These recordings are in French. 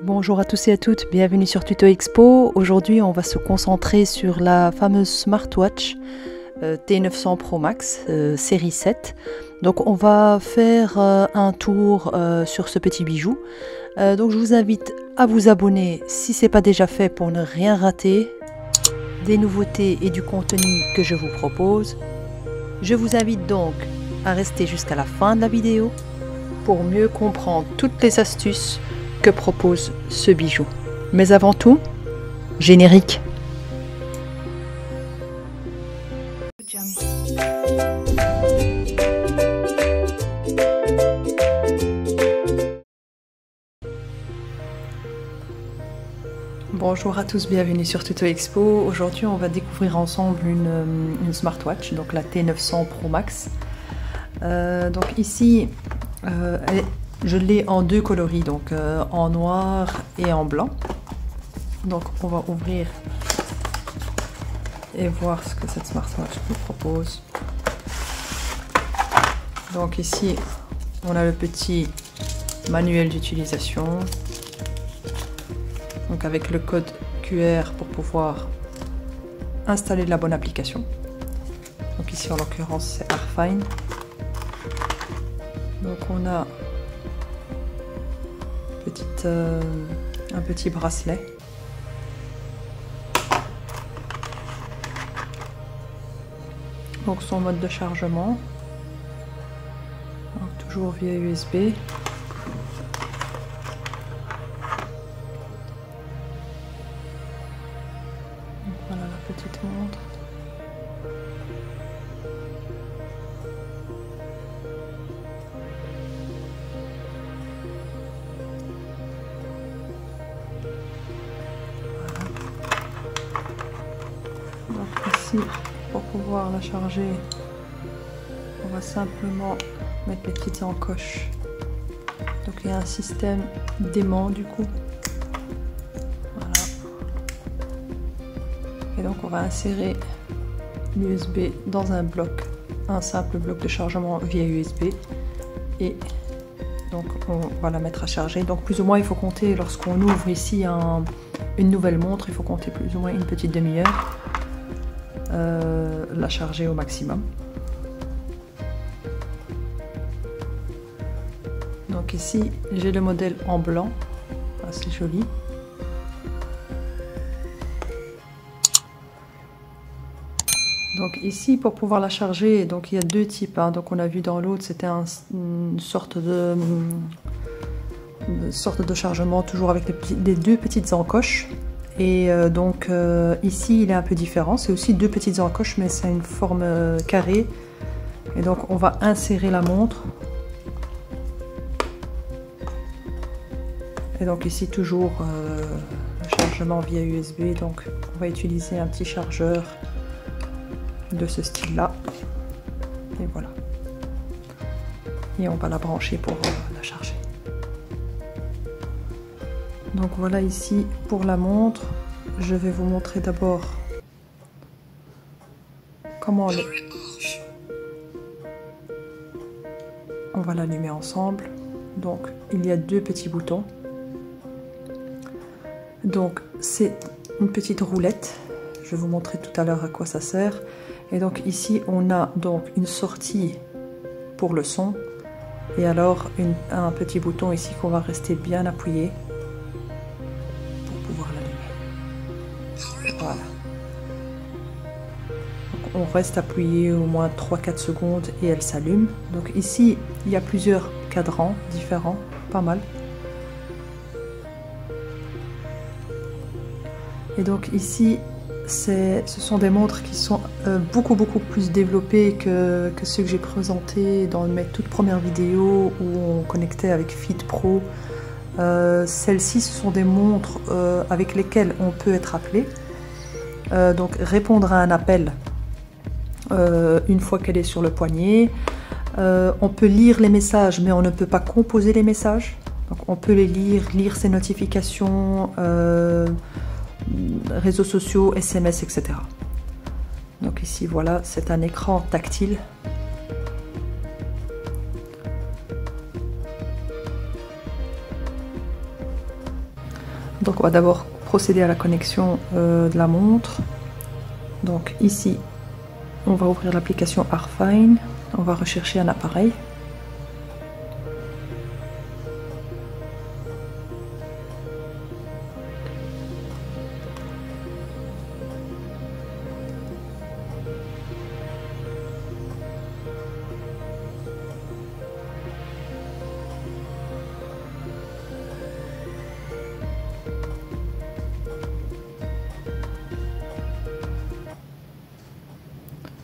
Bonjour à tous et à toutes, bienvenue sur Tuto Expo. Aujourd'hui, on va se concentrer sur la fameuse smartwatch T900 Pro Max série 7. Donc on va faire un tour sur ce petit bijou. Donc je vous invite à vous abonner si ce n'est pas déjà fait pour ne rien rater des nouveautés et du contenu que je vous propose. Je vous invite donc à rester jusqu'à la fin de la vidéo pour mieux comprendre toutes les astuces que propose ce bijou. Mais avant tout, générique. Bonjour à tous, bienvenue sur Tuto Expo. Aujourd'hui, on va découvrir ensemble une smartwatch, donc la T900 Pro Max. Donc ici, je l'ai en deux coloris, donc en noir et en blanc. Donc on va ouvrir et voir ce que cette smartwatch nous propose. Donc ici, on a le petit manuel d'utilisation. Donc avec le code QR pour pouvoir installer la bonne application. Donc ici en l'occurrence c'est Arfine. Donc on a un petit bracelet. Donc son mode de chargement. Donc toujours via USB. Voilà la petite montre. Voilà. Donc ici, pour pouvoir la charger, on va simplement mettre les petites encoches. Donc il y a un système d'aimant du coup. Et donc on va insérer l'USB dans un bloc, un simple bloc de chargement via USB. Et donc on va la mettre à charger. Donc plus ou moins il faut compter, lorsqu'on ouvre ici une nouvelle montre, il faut compter plus ou moins une petite demi-heure. La charger au maximum. Donc ici j'ai le modèle en blanc, assez joli. Donc ici pour pouvoir la charger, donc il y a deux types, hein. Donc on a vu dans l'autre c'était une sorte de chargement toujours avec les deux petites encoches. Et donc ici il est un peu différent, c'est aussi deux petites encoches mais c'est une forme carrée. Et donc on va insérer la montre. Et donc ici toujours chargement via USB, donc on va utiliser un petit chargeur de ce style là. Et voilà. Et on va la brancher pour la charger. Donc voilà ici pour la montre. Je vais vous montrer d'abord comment on va l'allumer ensemble. Donc il y a deux petits boutons. Donc c'est une petite roulette. Je vais vous montrer tout à l'heure à quoi ça sert. Et donc ici on a donc une sortie pour le son. Et alors un petit bouton ici qu'on va rester bien appuyé. Voilà. Donc on reste appuyé au moins 3-4 secondes et elle s'allume. Donc ici, il y a plusieurs cadrans différents, pas mal. Et donc ici, ce sont des montres qui sont beaucoup plus développées que ceux que j'ai présentés dans mes toutes premières vidéos où on connectait avec Fit Pro. Celles-ci, ce sont des montres avec lesquelles on peut être appelé. Donc répondre à un appel une fois qu'elle est sur le poignet. On peut lire les messages mais on ne peut pas composer les messages. Donc on peut les lire ses notifications, réseaux sociaux, SMS, etc. Donc ici voilà, c'est un écran tactile. Donc on va d'abord procéder à la connexion de la montre. Donc ici, on va ouvrir l'application Arfine, on va rechercher un appareil.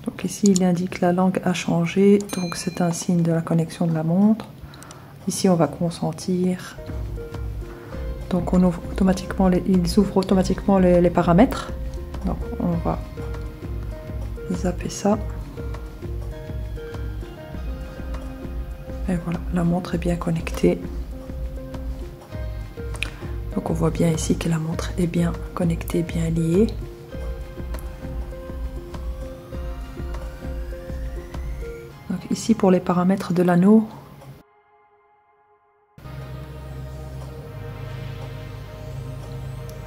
Donc ici il indique la langue a changé, donc c'est un signe de la connexion de la montre. Ici on va consentir. Donc on ouvre automatiquement ils ouvrent automatiquement les paramètres. Donc on va zapper ça. Et voilà, la montre est bien connectée. Donc on voit bien ici que la montre est bien connectée, bien liée. Donc ici pour les paramètres de l'anneau,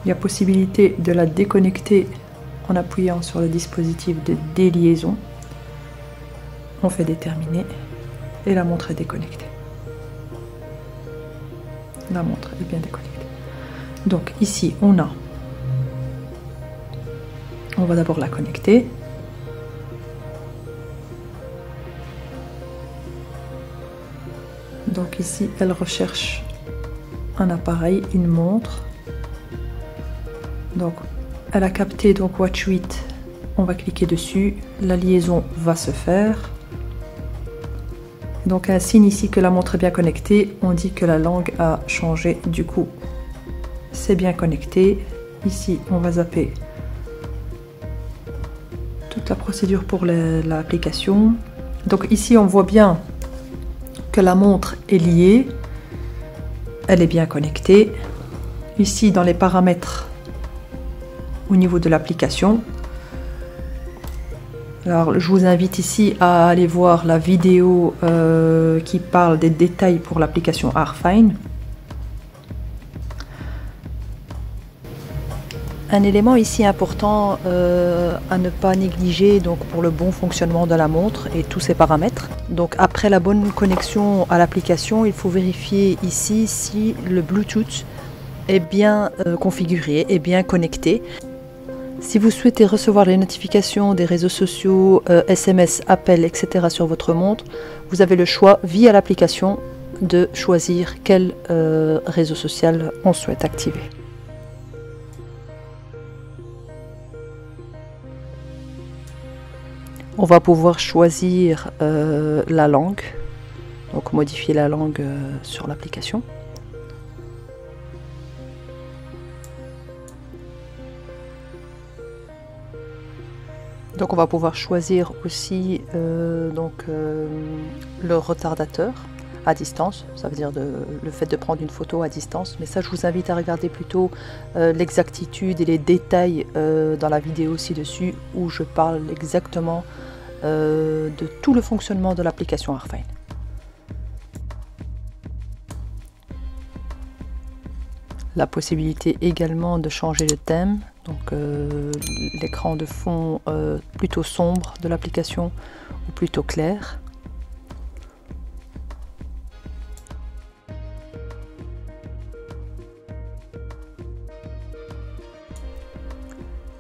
il y a possibilité de la déconnecter en appuyant sur le dispositif de déliaison. On fait déterminer et la montre est déconnectée. La montre est bien déconnectée. Donc ici on va d'abord la connecter. Donc ici elle recherche un appareil, une montre. Donc elle a capté donc Watch 8, on va cliquer dessus, la liaison va se faire. Donc un signe ici que la montre est bien connectée, on dit que la langue a changé, du coup c'est bien connecté. Ici on va zapper toute la procédure pour l'application. Donc ici on voit bien que la montre est liée, elle est bien connectée. Ici dans les paramètres au niveau de l'application, alors je vous invite ici à aller voir la vidéo qui parle des détails pour l'application Arfine. Un élément ici important à ne pas négliger donc pour le bon fonctionnement de la montre et tous ses paramètres. Donc après la bonne connexion à l'application, il faut vérifier ici si le Bluetooth est bien configuré, est bien connecté. Si vous souhaitez recevoir les notifications des réseaux sociaux, SMS, appels, etc. sur votre montre, vous avez le choix via l'application de choisir quel réseau social on souhaite activer. On va pouvoir choisir la langue, donc modifier la langue sur l'application. Donc on va pouvoir choisir aussi le retardateur à distance, ça veut dire le fait de prendre une photo à distance, mais ça je vous invite à regarder plutôt l'exactitude et les détails dans la vidéo ci-dessus où je parle exactement de tout le fonctionnement de l'application Arfine. La possibilité également de changer le thème, donc l'écran de fond plutôt sombre de l'application ou plutôt clair.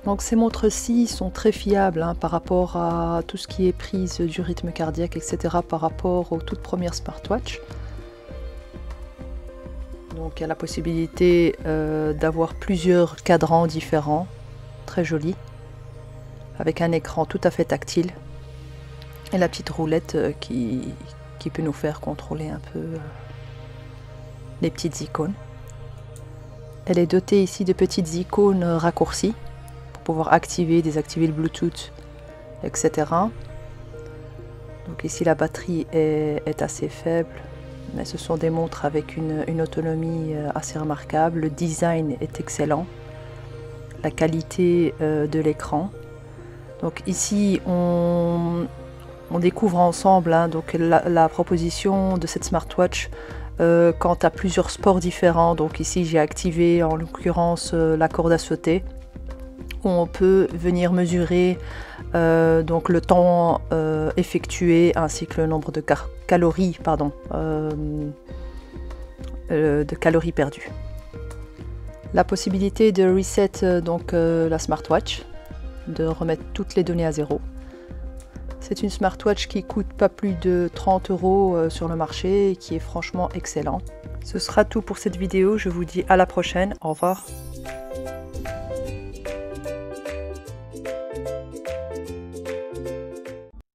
Donc ces montres-ci sont très fiables par rapport à tout ce qui est prise du rythme cardiaque, etc. par rapport aux toutes premières smartwatches. Donc il y a la possibilité d'avoir plusieurs cadrans différents, très jolis, avec un écran tout à fait tactile et la petite roulette qui peut nous faire contrôler un peu les petites icônes. Elle est dotée ici de petites icônes raccourcies pour pouvoir activer, désactiver le Bluetooth, etc. Donc ici la batterie est assez faible, mais ce sont des montres avec une autonomie assez remarquable. Le design est excellent, la qualité de l'écran. Donc ici on découvre ensemble donc la proposition de cette smartwatch quand tu as plusieurs sports différents. Donc ici j'ai activé en l'occurrence la corde à sauter, où on peut venir mesurer donc le temps effectué ainsi que le nombre de calories, de calories perdues. La possibilité de reset donc la smartwatch, de remettre toutes les données à zéro. C'est une smartwatch qui coûte pas plus de 30 € sur le marché et qui est franchement excellent. Ce sera tout pour cette vidéo, je vous dis à la prochaine, au revoir.